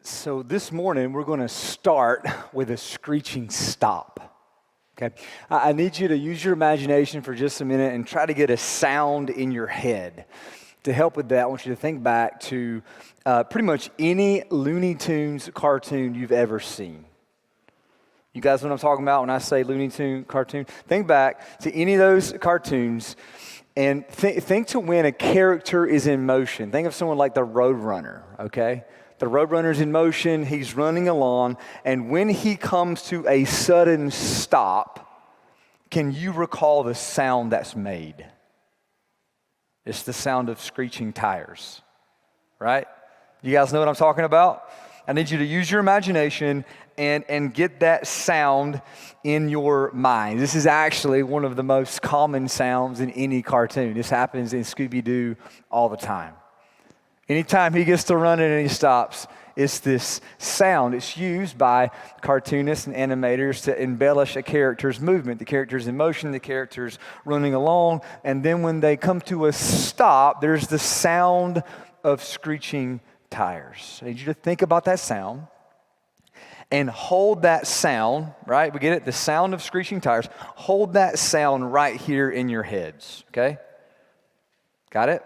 So this morning, we're going to start with a screeching stop. Okay, I need you to use your imagination for just a minute and try to get a sound in your head. To help with that, I want you to think back to pretty much any Looney Tunes cartoon you've ever seen. You guys know what I'm talking about when I say Looney Tune cartoon? Think back to any of those cartoons and think to when a character is in motion. Think of someone like the Roadrunner, okay? The Roadrunner's in motion, he's running along, and when he comes to a sudden stop, can you recall the sound that's made? It's the sound of screeching tires, right? You guys know what I'm talking about? I need you to use your imagination and get that sound in your mind. This is actually one of the most common sounds in any cartoon. This happens in Scooby-Doo all the time. Anytime he gets to running and he stops, it's this sound. It's used by cartoonists and animators to embellish a character's movement. The character's in motion, the character's running along, and then when they come to a stop, there's the sound of screeching tires. I need you to think about that sound and hold that sound, right? We get it? The sound of screeching tires. Hold that sound right here in your heads, okay? Got it?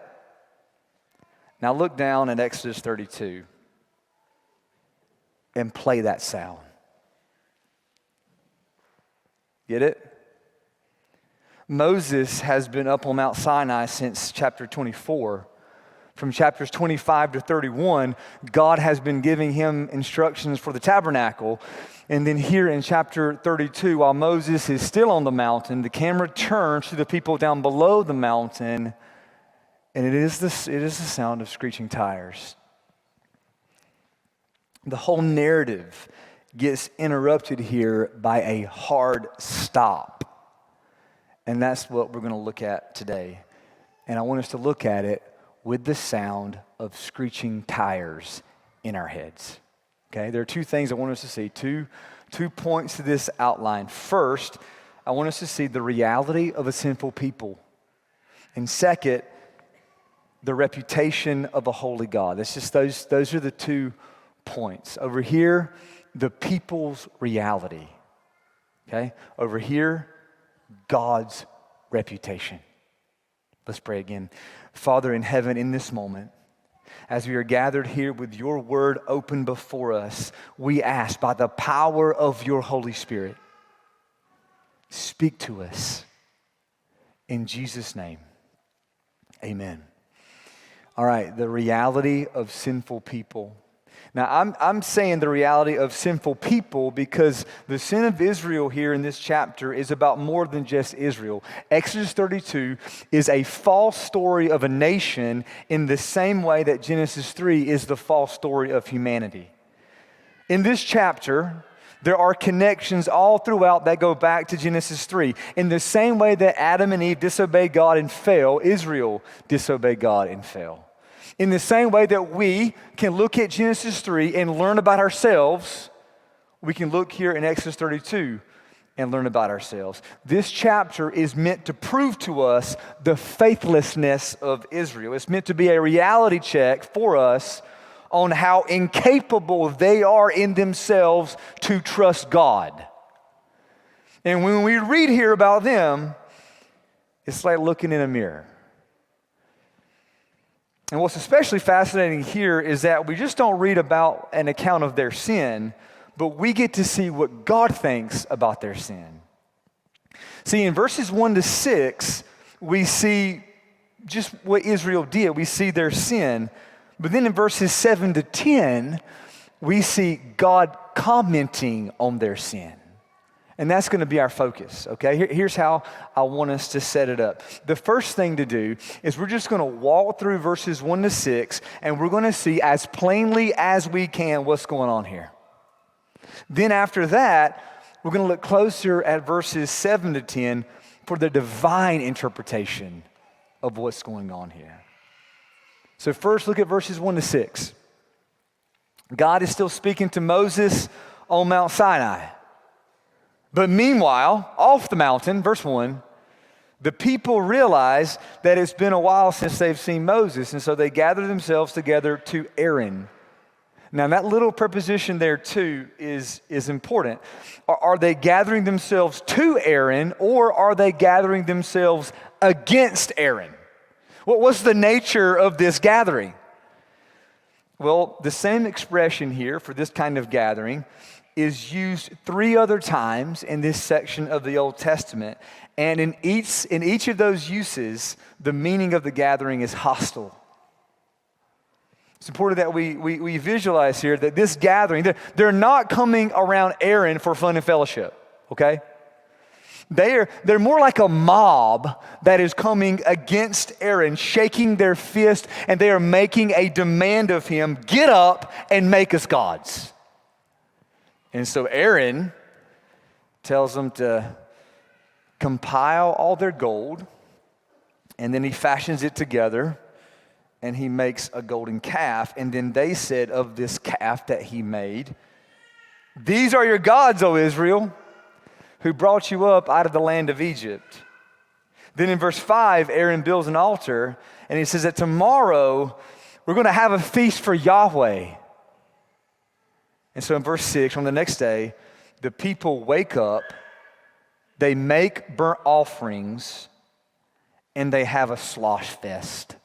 Now look down at Exodus 32 and play that sound. Get it? Moses has been up on Mount Sinai since chapter 24. From chapters 25 to 31, God has been giving him instructions for the tabernacle. And then here in chapter 32, while Moses is still on the mountain, the camera turns to the people down below the mountain, and it is the sound of screeching tires. The whole narrative gets interrupted here by a hard stop. And that's what we're going to look at today. And I want us to look at it with the sound of screeching tires in our heads. Okay, there are two things I want us to see, two points to this outline. First, I want us to see the reality of a sinful people. And second, the reputation of a holy God. That's just those are the 2 points. Over here, the people's reality. Okay? Over here, God's reputation. Let's pray again. Father in heaven, in this moment, as we are gathered here with your word open before us, we ask by the power of your Holy Spirit, speak to us. In Jesus' name, amen. All right, the reality of sinful people. Now, I'm saying the reality of sinful people because the sin of Israel here in this chapter is about more than just Israel. Exodus 32 is a false story of a nation in the same way that Genesis 3 is the false story of humanity. In this chapter, there are connections all throughout that go back to Genesis 3. In the same way that Adam and Eve disobeyed God and fell, Israel disobeyed God and fell. In the same way that we can look at Genesis 3 and learn about ourselves, we can look here in Exodus 32 and learn about ourselves. This chapter is meant to prove to us the faithlessness of Israel. It's meant to be a reality check for us on how incapable they are in themselves to trust God. And when we read here about them, it's like looking in a mirror. And what's especially fascinating here is that we just don't read about an account of their sin, but we get to see what God thinks about their sin. See, in verses 1 to 6, we see just what Israel did. We see their sin. But then in verses 7 to 10, we see God commenting on their sin. And that's going to be our focus, okay? Here's how I want us to set it up. The first thing to do is we're just going to walk through verses 1 to 6, and we're going to see as plainly as we can what's going on here. Then after that, we're going to look closer at verses 7 to 10 for the divine interpretation of what's going on here. So first, look at verses 1 to 6. God is still speaking to Moses on Mount Sinai. But meanwhile, off the mountain, verse 1, the people realize that it's been a while since they've seen Moses, and so they gather themselves together to Aaron. Now, that little preposition there, too, is important. Are they gathering themselves to Aaron, or are they gathering themselves against Aaron? What's the nature of this gathering? Well, the same expression here for this kind of gathering is used 3 other times in this section of the Old Testament. And in each of those uses, the meaning of the gathering is hostile. It's important that we visualize here that this gathering, they're not coming around Aaron for fun and fellowship, okay? They're more like a mob that is coming against Aaron, shaking their fist, and they are making a demand of him, get up and make us gods. And so Aaron tells them to compile all their gold, and then he fashions it together, and he makes a golden calf. And then they said of this calf that he made, "These are your gods, O Israel, who brought you up out of the land of Egypt." Then in verse 5, Aaron builds an altar, and he says that tomorrow we're going to have a feast for Yahweh. And so in verse 6, on the next day, the people wake up, they make burnt offerings, and they have a slosh fest.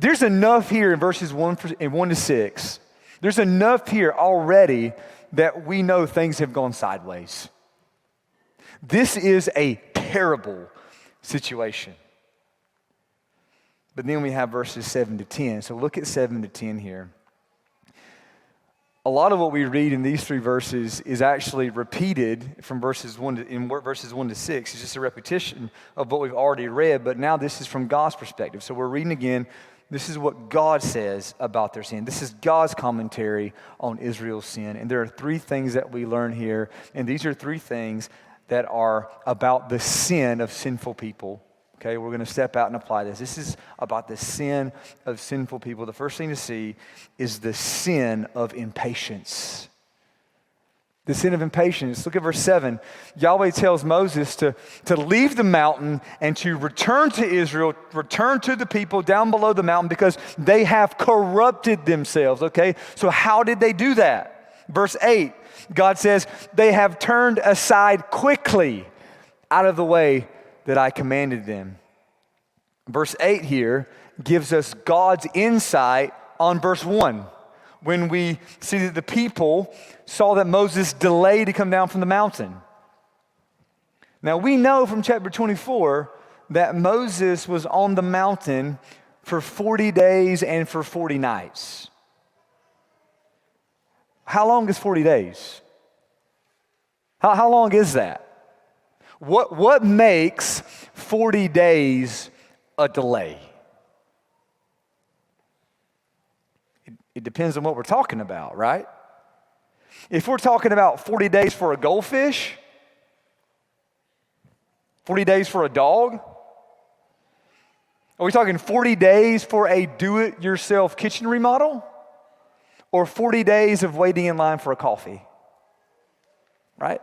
There's enough here in verses 1 to 6. There's enough here already that we know things have gone sideways. This is a terrible situation. But then we have verses 7 to 10. So look at 7 to 10 here. A lot of what we read in these 3 verses is actually repeated from verses 1 to 6. It's just a repetition of what we've already read, but now this is from God's perspective. So we're reading again. This is what God says about their sin. This is God's commentary on Israel's sin. And there are 3 things that we learn here. And these are 3 things that are about the sin of sinful people. Okay, we're going to step out and apply this. This is about the sin of sinful people. The first thing to see is the sin of impatience. The sin of impatience. Look at verse 7. Yahweh tells Moses to leave the mountain and to return to Israel, return to the people down below the mountain because they have corrupted themselves, okay? So how did they do that? Verse 8, God says, they have turned aside quickly out of the way that I commanded them. Verse 8 here gives us God's insight on verse 1. When we see that the people saw that Moses delayed to come down from the mountain. Now we know from chapter 24 that Moses was on the mountain for 40 days and for 40 nights. How long is 40 days? How long is that? What makes 40 days a delay? It depends on what we're talking about, right? If we're talking about 40 days for a goldfish, 40 days for a dog, are we talking 40 days for a do-it-yourself kitchen remodel? Or 40 days of waiting in line for a coffee? Right?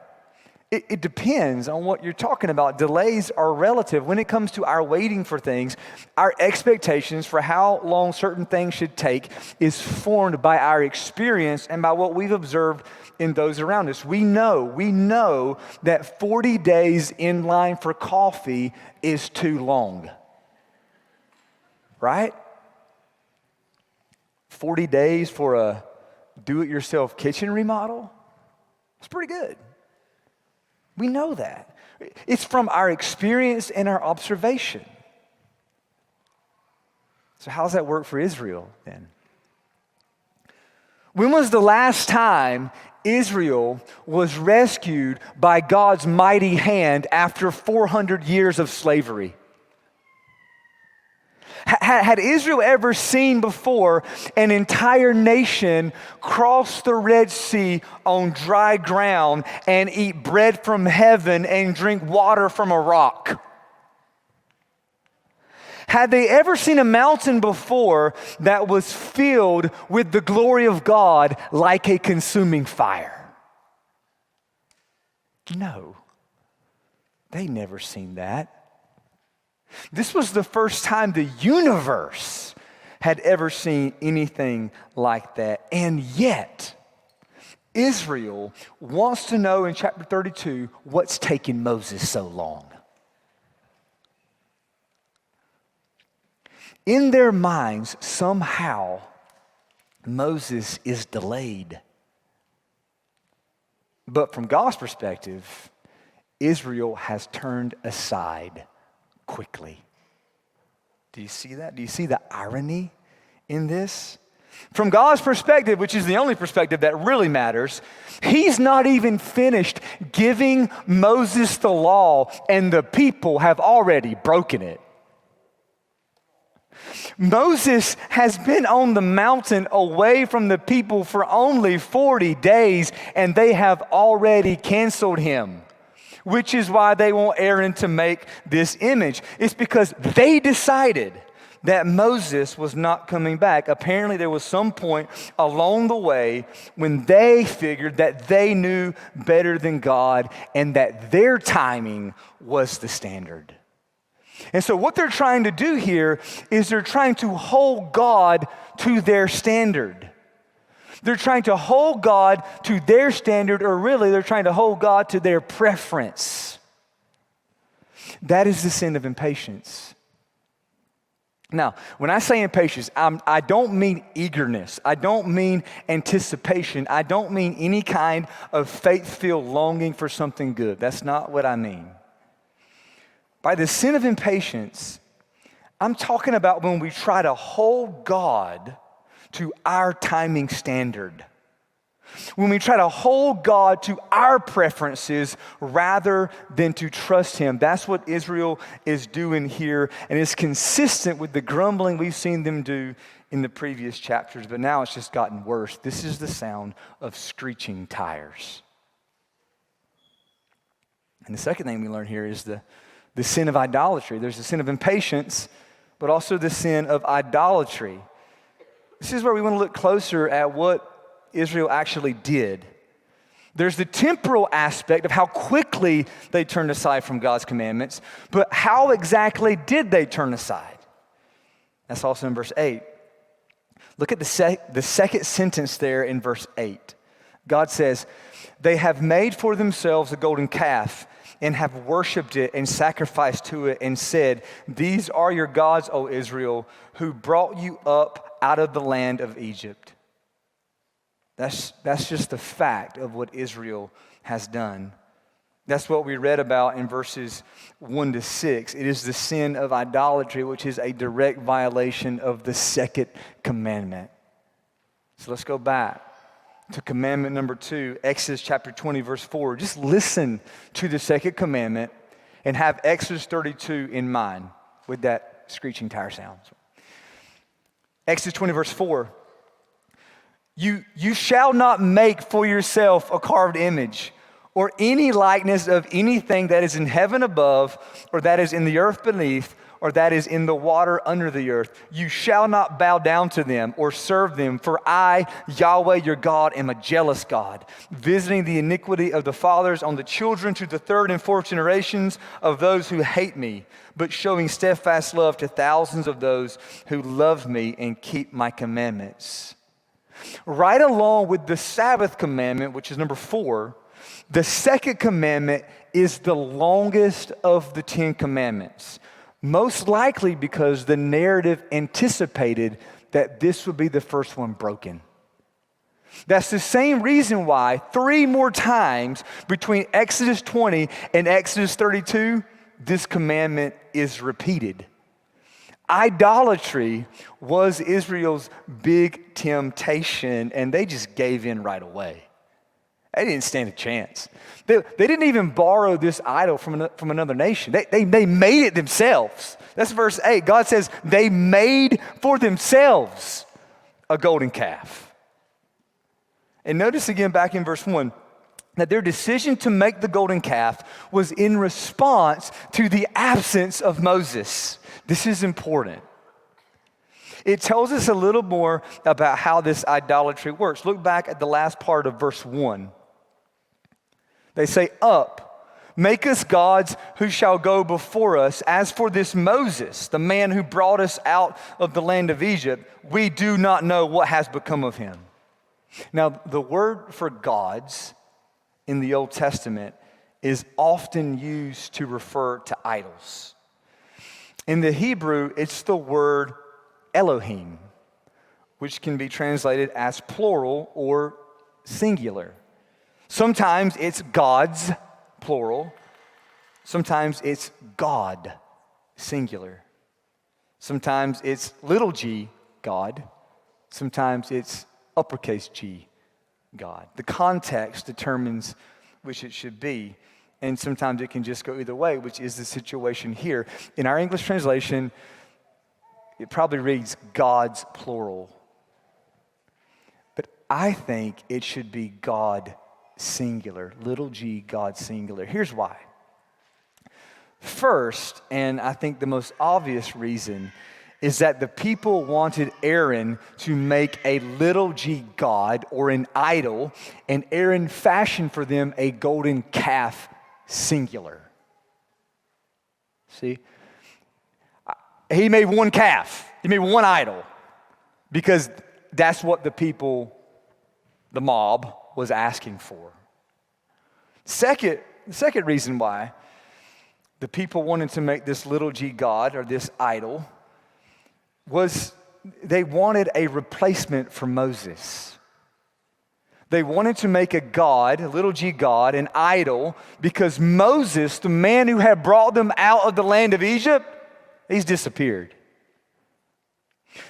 It depends on what you're talking about. Delays are relative. When it comes to our waiting for things, our expectations for how long certain things should take is formed by our experience and by what we've observed in those around us. We know that 40 days in line for coffee is too long. Right? 40 days for a do-it-yourself kitchen remodel? It's pretty good. We know that. It's from our experience and our observation. So how does that work for Israel then? When was the last time Israel was rescued by God's mighty hand after 400 years of slavery? Had Israel ever seen before an entire nation cross the Red Sea on dry ground and eat bread from heaven and drink water from a rock? Had they ever seen a mountain before that was filled with the glory of God like a consuming fire? No, they never seen that. This was the first time the universe had ever seen anything like that. And yet, Israel wants to know in chapter 32 what's taking Moses so long. In their minds, somehow, Moses is delayed. But from God's perspective, Israel has turned aside quickly. Do you see that? Do you see the irony in this? From God's perspective, which is the only perspective that really matters, he's not even finished giving Moses the law, and the people have already broken it. Moses has been on the mountain away from the people for only 40 days, and they have already canceled him, which is why they want Aaron to make this image. It's because they decided that Moses was not coming back. Apparently, there was some point along the way when they figured that they knew better than God and that their timing was the standard. And so what they're trying to do here is they're trying to hold God to their standard. They're trying to hold God to their standard, or really they're trying to hold God to their preference. That is the sin of impatience. Now, when I say impatience, I don't mean eagerness. I don't mean anticipation. I don't mean any kind of faith-filled longing for something good. That's not what I mean. By the sin of impatience, I'm talking about when we try to hold God to our timing standard. When we try to hold God to our preferences rather than to trust him. That's what Israel is doing here, and it's consistent with the grumbling we've seen them do in the previous chapters, but now it's just gotten worse. This is the sound of screeching tires. And the second thing we learn here is the sin of idolatry. There's the sin of impatience, but also the sin of idolatry. This is where we want to look closer at what Israel actually did. There's the temporal aspect of how quickly they turned aside from God's commandments, but how exactly did they turn aside? That's also in verse 8. Look at the second sentence there in verse 8. God says, "They have made for themselves a golden calf and have worshipped it and sacrificed to it and said, 'These are your gods, O Israel, who brought you up out of the land of Egypt.'" That's just the fact of what Israel has done. That's what we read about in verses 1 to 6. It is the sin of idolatry, which is a direct violation of the second commandment. So let's go back to commandment number 2, Exodus chapter 20, verse 4. Just listen to the second commandment and have Exodus 32 in mind with that screeching tire sound. Exodus 20, verse 4. You shall not make for yourself a carved image or any likeness of anything that is in heaven above, or that is in the earth beneath, or that is in the water under the earth. You shall not bow down to them or serve them, for I, Yahweh your God, am a jealous God, visiting the iniquity of the fathers on the children to the third and fourth generations of those who hate me, but showing steadfast love to thousands of those who love me and keep my commandments. Right along with the Sabbath commandment, which is number 4, the second commandment is the longest of the 10 commandments. Most likely because the narrative anticipated that this would be the first one broken. That's the same reason why 3 more times between Exodus 20 and Exodus 32, this commandment is repeated. Idolatry was Israel's big temptation, and they just gave in right away. They didn't stand a chance. They didn't even borrow this idol from another nation. They made it themselves. That's verse 8. God says they made for themselves a golden calf. And notice again back in verse 1 that their decision to make the golden calf was in response to the absence of Moses. This is important. It tells us a little more about how this idolatry works. Look back at the last part of verse 1. They say, "Up, Make us gods who shall go before us. As for this Moses, the man who brought us out of the land of Egypt, we do not know what has become of him. Now, the word for gods in the Old Testament is often used to refer to idols. In the Hebrew, it's the word Elohim, which can be translated as plural or singular. Sometimes it's gods, plural. Sometimes it's God, singular. Sometimes it's little g, God. Sometimes it's uppercase G, God. The context determines which it should be. And sometimes it can just go either way, which is the situation here. In our English translation, it probably reads God's plural. But I think it should be God singular, little g, God singular. Here's why. First, and I think the most obvious reason, is that the people wanted Aaron to make a little g god or an idol, and Aaron fashioned for them a golden calf singular. See? He made one calf. He made one idol because that's what the people, the mob, was asking for. The second reason why the people wanted to make this little g god or this idol was they wanted a replacement for Moses. They wanted to make a god, a little g god, an idol, because Moses, the man who had brought them out of the land of Egypt, he's disappeared.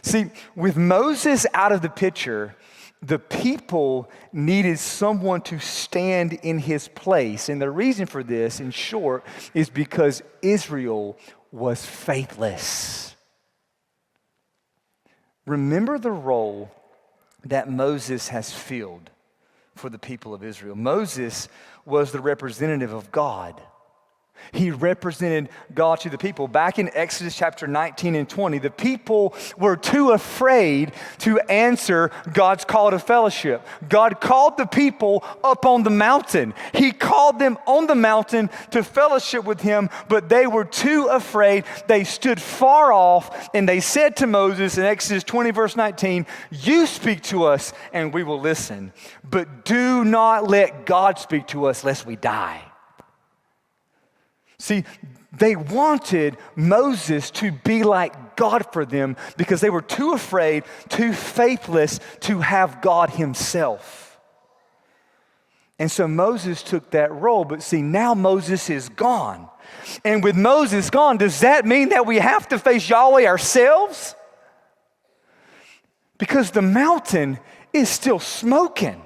See, with Moses out of the picture, the people needed someone to stand in his place. And the reason for this, in short, is because Israel was faithless. Remember the role that Moses has filled for the people of Israel. Moses was the representative of God. He represented God to the people. Back in Exodus chapter 19 and 20, the people were too afraid to answer God's call to fellowship. God called the people up on the mountain. He called them on the mountain to fellowship with him, but they were too afraid. They stood far off, and they said to Moses in Exodus 20 verse 19, "You speak to us and we will listen, but do not let God speak to us lest we die." See, they wanted Moses to be like God for them because they were too afraid, too faithless to have God himself. And so Moses took that role, but see, now Moses is gone. And with Moses gone, does that mean that we have to face Yahweh ourselves? Because the mountain is still smoking.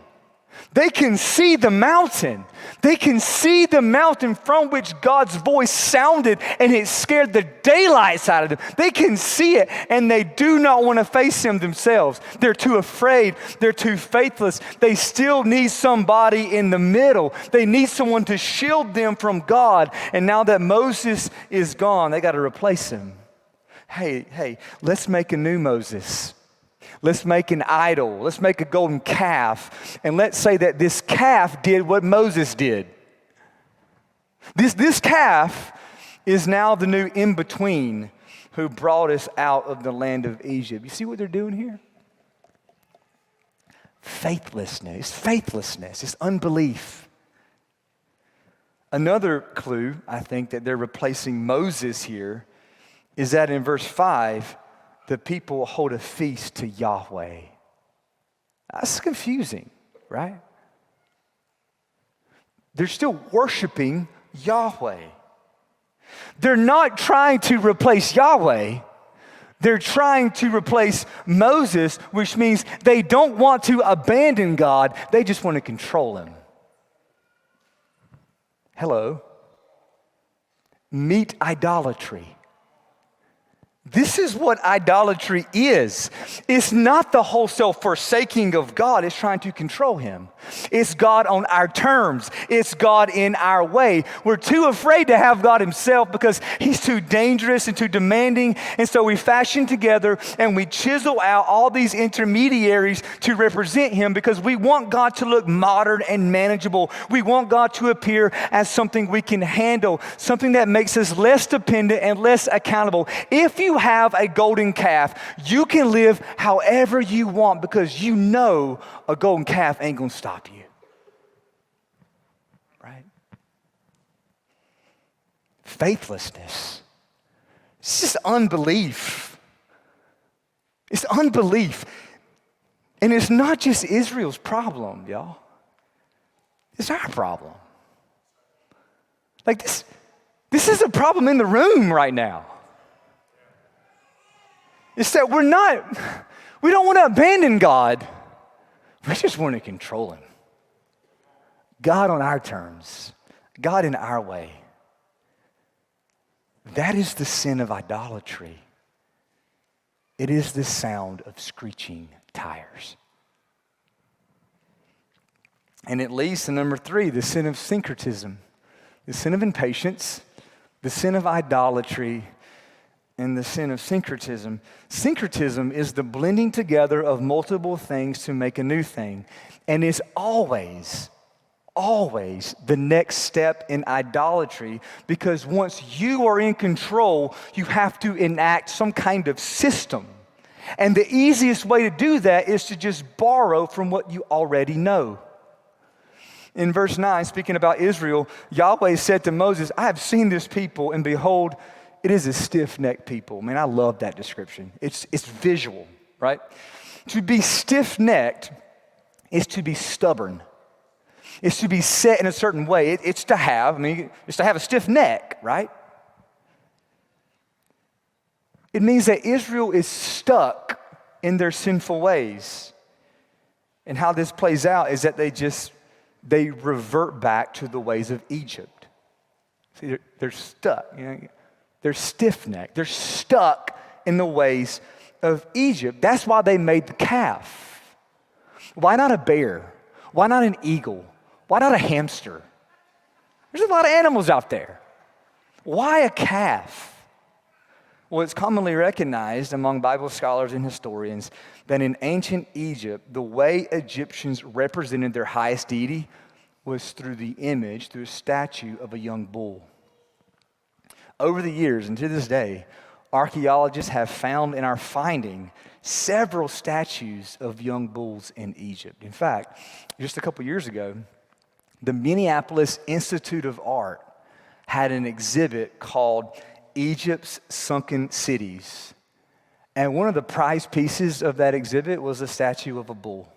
They can see the mountain. They can see the mountain from which God's voice sounded, and it scared the daylights out of them. They can see it, and they do not want to face him themselves. They're too afraid. They're too faithless. They still need somebody in the middle. They need someone to shield them from God. And now that Moses is gone, they got to replace him. Hey, let's make a new Moses. Let's make an idol. Let's make a golden calf. And let's say that this calf did what Moses did. This calf is now the new in-between who brought us out of the land of Egypt. You see what they're doing here? Faithlessness. It's unbelief. Another clue, I think, that they're replacing Moses here is that in verse 5, the people hold a feast to Yahweh. That's confusing, right? They're still worshiping Yahweh. They're not trying to replace Yahweh. They're trying to replace Moses, which means they don't want to abandon God. They just want to control him. Hello. Meet idolatry. This is what idolatry is. It's not the wholesale forsaking of God. It's trying to control him. It's God on our terms. It's God in our way. We're too afraid to have God himself because he's too dangerous and too demanding. And so we fashion together and we chisel out all these intermediaries to represent him because we want God to look modern and manageable. We want God to appear as something we can handle, something that makes us less dependent and less accountable. If you have a golden calf, you can live however you want because you know a golden calf ain't gonna stop you. Right? Faithlessness. It's just unbelief. It's unbelief. And it's not just Israel's problem, y'all. It's our problem. Like this is a problem in the room right now. It's that we don't want to abandon God. We just want to control him. God on our terms, God in our way. That is the sin of idolatry. It is the sound of screeching tires. And it leads to number 3, the sin of syncretism, the sin of impatience, the sin of idolatry, and the sin of syncretism. Syncretism is the blending together of multiple things to make a new thing. And it's always the next step in idolatry because once you are in control, you have to enact some kind of system. And the easiest way to do that is to just borrow from what you already know. In verse 9, speaking about Israel, Yahweh said to Moses, I have seen this people, and behold, it is a stiff-necked people. Man, I love that description. It's visual, right? To be stiff-necked is to be stubborn. It's to be set in a certain way. It's to have a stiff neck, right? It means that Israel is stuck in their sinful ways. And how this plays out is that they revert back to the ways of Egypt. See, they're stuck, They're stiff-necked. They're stuck in the ways of Egypt. That's why they made the calf. Why not a bear? Why not an eagle? Why not a hamster? There's a lot of animals out there. Why a calf? Well, it's commonly recognized among Bible scholars and historians that in ancient Egypt, the way Egyptians represented their highest deity was through a statue of a young bull. Over the years and to this day, archaeologists have found and are finding several statues of young bulls in Egypt. In fact, just a couple years ago, the Minneapolis Institute of Art had an exhibit called Egypt's Sunken Cities. And one of the prize pieces of that exhibit was a statue of a bull.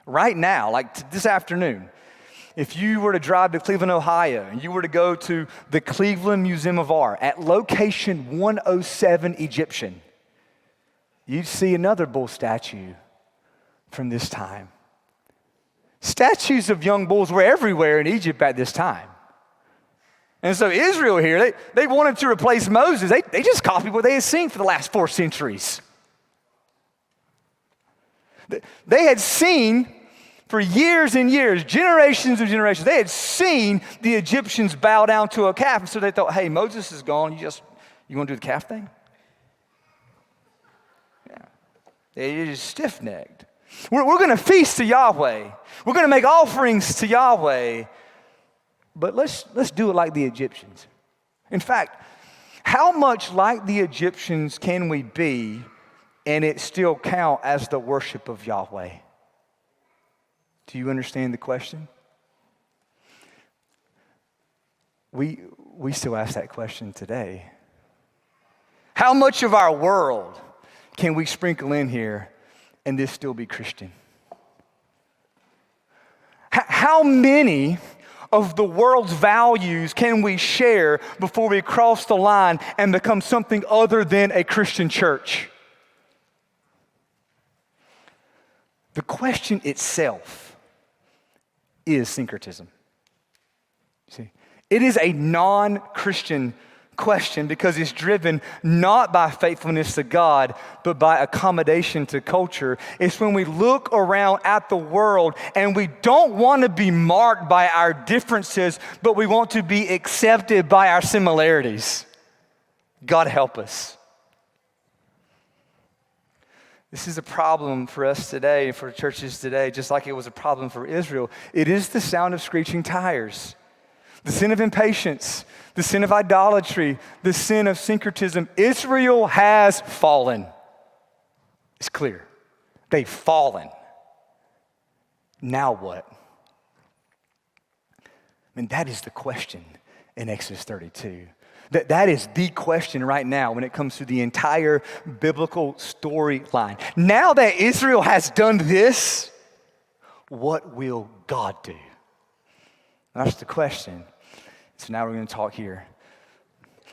Right now, like this afternoon, if you were to drive to Cleveland, Ohio, and you were to go to the Cleveland Museum of Art at location 107 Egyptian, you'd see another bull statue from this time. Statues of young bulls were everywhere in Egypt at this time. And so Israel here, they wanted to replace Moses. They just copied what they had seen for the last 4 centuries. They had seen for years and years, generations and generations, they had seen the Egyptians bow down to a calf. And so they thought, hey, Moses is gone. You want to do the calf thing? Yeah. They're just stiff-necked. We're going to feast to Yahweh. We're going to make offerings to Yahweh. But let's do it like the Egyptians. In fact, how much like the Egyptians can we be and it still count as the worship of Yahweh? Do you understand the question? We still ask that question today. How much of our world can we sprinkle in here and this still be Christian? How many of the world's values can we share before we cross the line and become something other than a Christian church? The question itself is syncretism. See, it is a non-Christian question, because it's driven not by faithfulness to God, but by accommodation to culture. It's when we look around at the world and we don't want to be marked by our differences, but we want to be accepted by our similarities. God help us. This is a problem for us today, for churches today, just like it was a problem for Israel. It is the sound of screeching tires. The sin of impatience, the sin of idolatry, the sin of syncretism. Israel has fallen. It's clear. They've fallen. Now what? I mean, that is the question in Exodus 32. That is the question right now when it comes to the entire biblical storyline. Now that Israel has done this, what will God do? That's the question. So now we're going to talk here.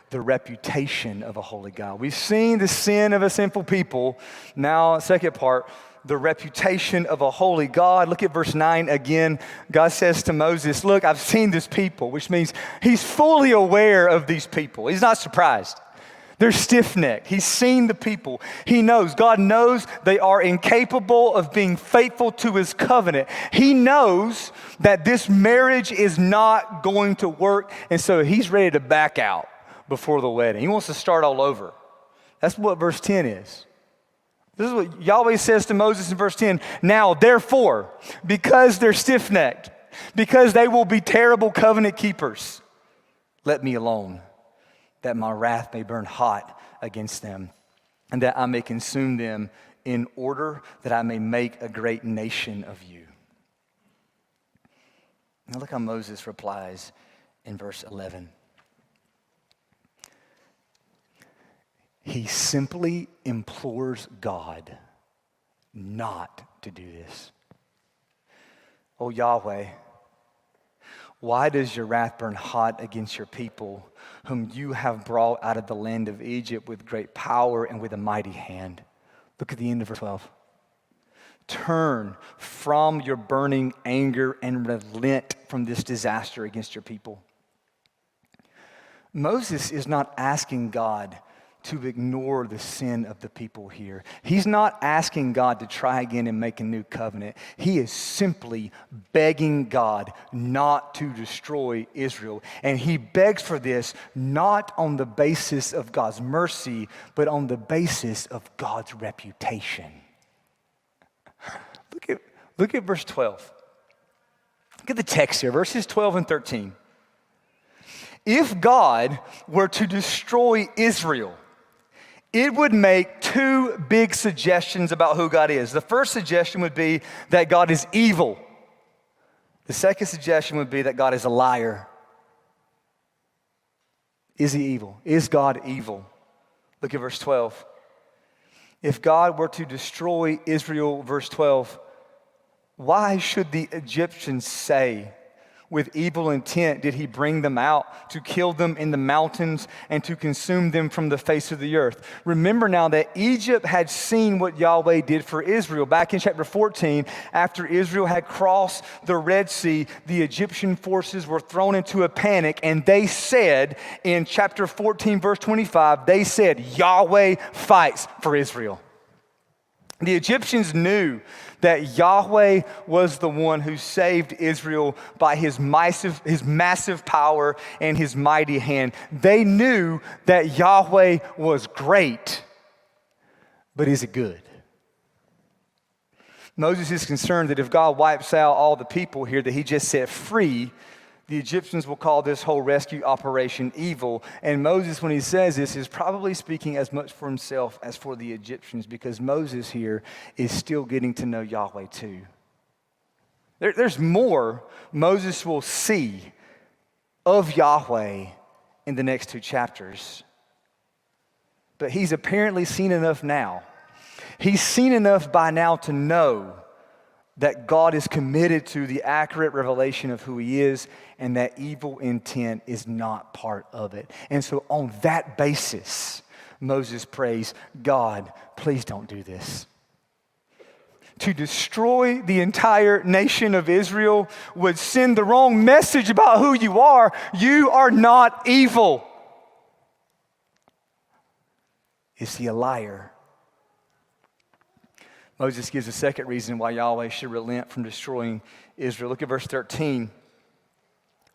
The reputation of a holy God. We've seen the sin of a sinful people. Now, second part, the reputation of a holy God. Look at verse 9 again. God says to Moses, look, I've seen this people, which means he's fully aware of these people. He's not surprised. They're stiff-necked. He's seen the people. He knows. God knows they are incapable of being faithful to his covenant. He knows that this marriage is not going to work, and so he's ready to back out before the wedding. He wants to start all over. That's what verse 10 is. This is what Yahweh says to Moses in verse 10. Now, therefore, because they're stiff-necked, because they will be terrible covenant keepers, let me alone, that my wrath may burn hot against them, and that I may consume them in order that I may make a great nation of you. Now look how Moses replies in verse 11. He simply implores God not to do this. Oh Yahweh, why does your wrath burn hot against your people, whom you have brought out of the land of Egypt with great power and with a mighty hand? Look at the end of verse 12. Turn from your burning anger and relent from this disaster against your people. Moses is not asking God to ignore the sin of the people here. He's not asking God to try again and make a new covenant. He is simply begging God not to destroy Israel. And he begs for this not on the basis of God's mercy, but on the basis of God's reputation. Look at verse 12. Look at the text here, verses 12 and 13. If God were to destroy Israel, it would make two big suggestions about who God is. The first suggestion would be that God is evil. The second suggestion would be that God is a liar. Is he evil? Is God evil? Look at verse 12. If God were to destroy Israel, verse 12, why should the Egyptians say, with evil intent did he bring them out to kill them in the mountains and to consume them from the face of the earth? Remember now that Egypt had seen what Yahweh did for Israel. Back in chapter 14, after Israel had crossed the Red Sea, the Egyptian forces were thrown into a panic, and they said in chapter 14, verse 25, they said, Yahweh fights for Israel. The Egyptians knew that Yahweh was the one who saved Israel by his massive power and his mighty hand. They knew that Yahweh was great, but is it good? Moses is concerned that if God wipes out all the people here that he just set free, the Egyptians will call this whole rescue operation evil. And Moses, when he says this, is probably speaking as much for himself as for the Egyptians, because Moses here is still getting to know Yahweh too. There's more Moses will see of Yahweh in the next two chapters. But he's apparently seen enough now. He's seen enough by now to know that God is committed to the accurate revelation of who he is, and that evil intent is not part of it. And so on that basis, Moses prays, God, please don't do this. To destroy the entire nation of Israel would send the wrong message about who you are. You are not evil. Is he a liar? Moses gives a second reason why Yahweh should relent from destroying Israel. Look at verse 13.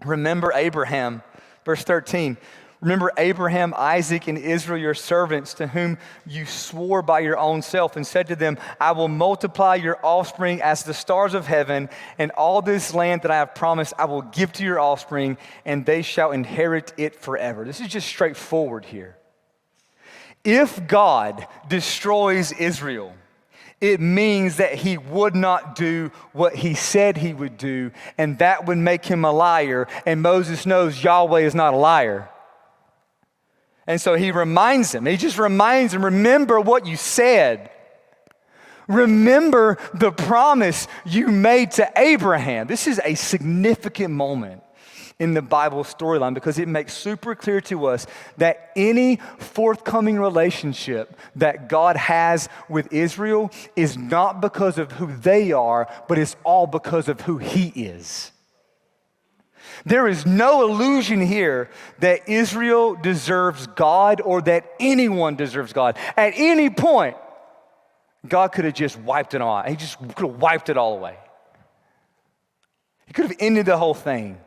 Remember Abraham. Verse 13. Remember Abraham, Isaac, and Israel, your servants, to whom you swore by your own self and said to them, I will multiply your offspring as the stars of heaven, and all this land that I have promised I will give to your offspring, and they shall inherit it forever. This is just straightforward here. If God destroys Israel, it means that he would not do what he said he would do, and that would make him a liar, and Moses knows Yahweh is not a liar. And so he reminds them, remember what you said. Remember the promise you made to Abraham. This is a significant moment in the Bible storyline because it makes super clear to us that any forthcoming relationship that God has with Israel is not because of who they are, but it's all because of who he is. There is no illusion here that Israel deserves God or that anyone deserves God. At any point, God could have just wiped it all out. He just could have wiped it all away. He could have ended the whole thing.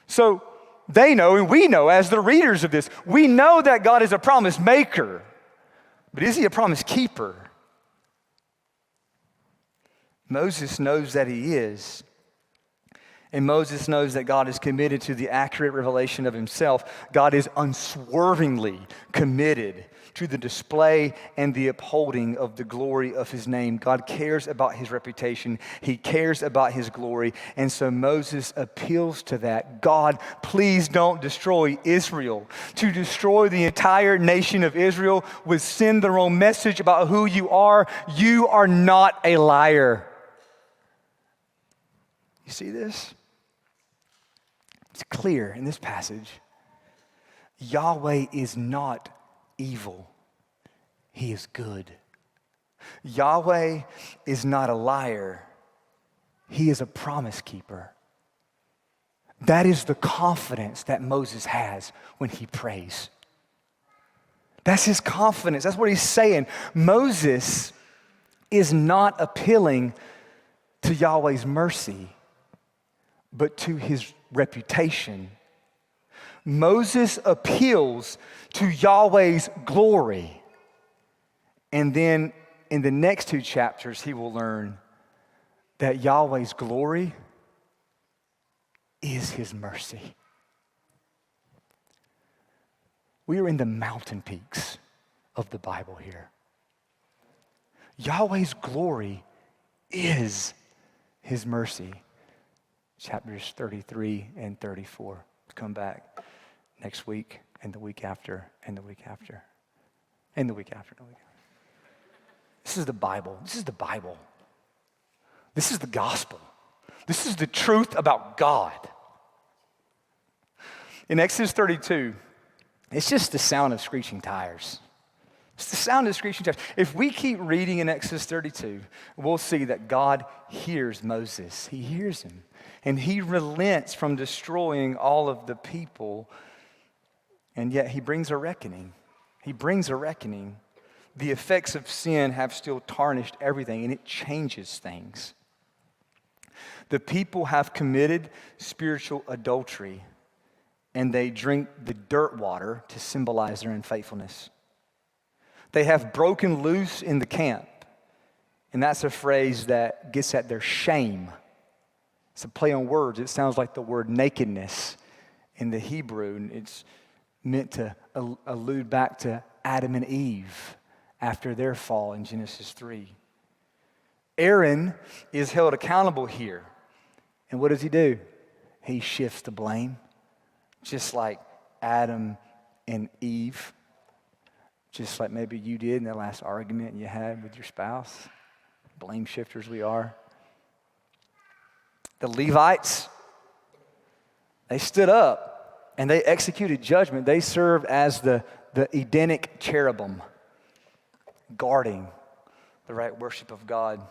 So they know, and we know as the readers of this, we know that God is a promise maker. But is he a promise keeper? Moses knows that he is. And Moses knows that God is committed to the accurate revelation of himself. God is unswervingly committed to the display and the upholding of the glory of his name. God cares about his reputation. He cares about his glory. And so Moses appeals to that. God, please don't destroy Israel. To destroy the entire nation of Israel would send the wrong message about who you are. You are not a liar. You see this? It's clear in this passage. Yahweh is not evil. He is good. Yahweh is not a liar. He is a promise keeper. That is the confidence that Moses has when he prays. That's his confidence. That's what he's saying. Moses is not appealing to Yahweh's mercy, but to his reputation. Moses appeals to Yahweh's glory. And then in the next two chapters, he will learn that Yahweh's glory is his mercy. We are in the mountain peaks of the Bible here. Yahweh's glory is his mercy. Chapters 33 and 34. Come back next week and the week after and the week after and the week after and the week after. This is the Bible. This is the Bible. This is the gospel. This is the truth about God. In Exodus 32, it's just the sound of screeching tires. It's the sound of screeching tires. If we keep reading in Exodus 32, we'll see that God hears Moses. He hears him. And he relents from destroying all of the people. And yet he brings a reckoning. He brings a reckoning. The effects of sin have still tarnished everything, and it changes things. The people have committed spiritual adultery, and they drink the dirt water to symbolize their unfaithfulness. They have broken loose in the camp, and that's a phrase that gets at their shame. It's a play on words. It sounds like the word nakedness in the Hebrew, and it's meant to allude back to Adam and Eve after their fall in Genesis 3. Aaron is held accountable here. And what does he do? He shifts the blame, just like Adam and Eve, just like maybe you did in that last argument you had with your spouse. Blame shifters we are. The Levites, they stood up and they executed judgment. They served as the Edenic cherubim, guarding the right worship of God.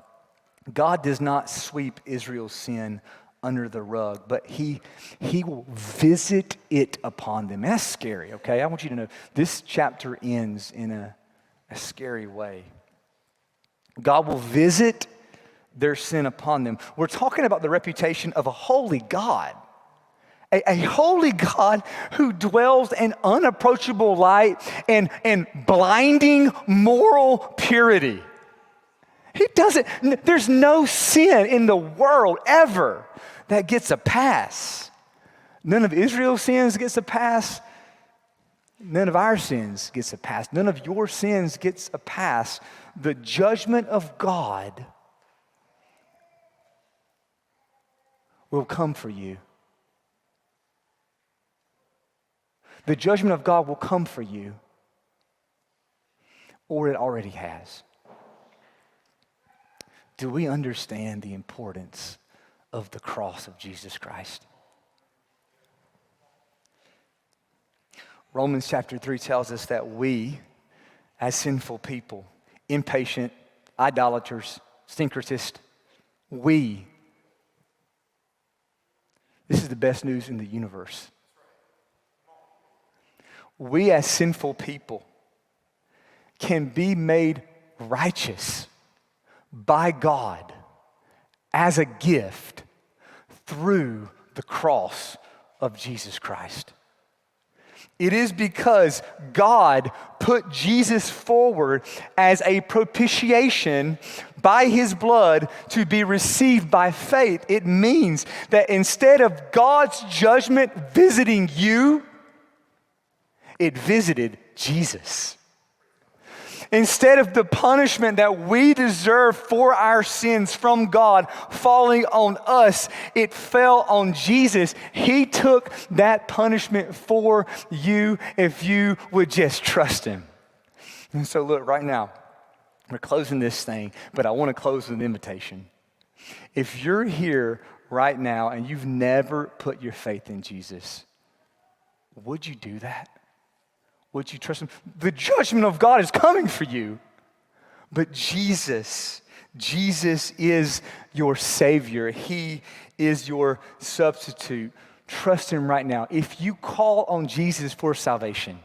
God does not sweep Israel's sin under the rug, but he will visit it upon them. And that's scary, okay? I want you to know this chapter ends in a scary way. God will visit their sin upon them. We're talking about the reputation of a holy God. A holy God who dwells in unapproachable light and blinding moral purity. He doesn't, there's no sin in the world ever that gets a pass. None of Israel's sins gets a pass. None of our sins gets a pass. None of your sins gets a pass. The judgment of God will come for you. The judgment of God will come for you, or it already has. Do we understand the importance of the cross of Jesus Christ? Romans chapter 3 tells us that we, as sinful people, impatient, idolaters, syncretists, this is the best news in the universe. We as sinful people can be made righteous by God as a gift through the cross of Jesus Christ. It is because God put Jesus forward as a propitiation by his blood to be received by faith. It means that instead of God's judgment visiting you, it visited Jesus. Instead of the punishment that we deserve for our sins from God falling on us, it fell on Jesus. He took that punishment for you if you would just trust him. And so look, right now, we're closing this thing, but I want to close with an invitation. If you're here right now and you've never put your faith in Jesus, would you do that? Would you trust him? The judgment of God is coming for you. But Jesus is your Savior. He is your substitute. Trust him right now. If you call on Jesus for salvation,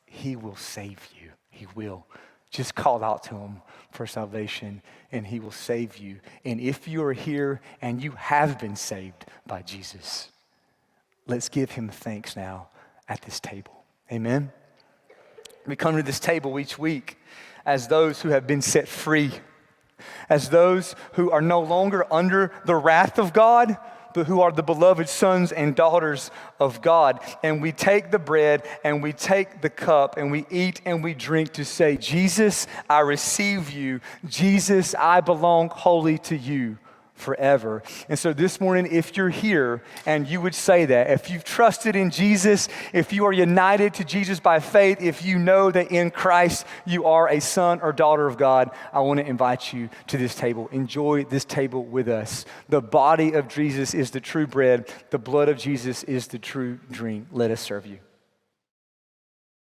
he will save you. He will. Just call out to him for salvation and he will save you. And if you are here and you have been saved by Jesus, let's give him thanks now at this table. Amen. We come to this table each week as those who have been set free, as those who are no longer under the wrath of God, but who are the beloved sons and daughters of God. And we take the bread and we take the cup and we eat and we drink to say, Jesus, I receive you. Jesus, I belong wholly to you forever. And so this morning, if you're here and you would say that, if you've trusted in Jesus, if you are united to Jesus by faith, if you know that in Christ you are a son or daughter of God, I want to invite you to this table. Enjoy this table with us. The body of Jesus is the true bread. The blood of Jesus is the true drink. Let us serve you.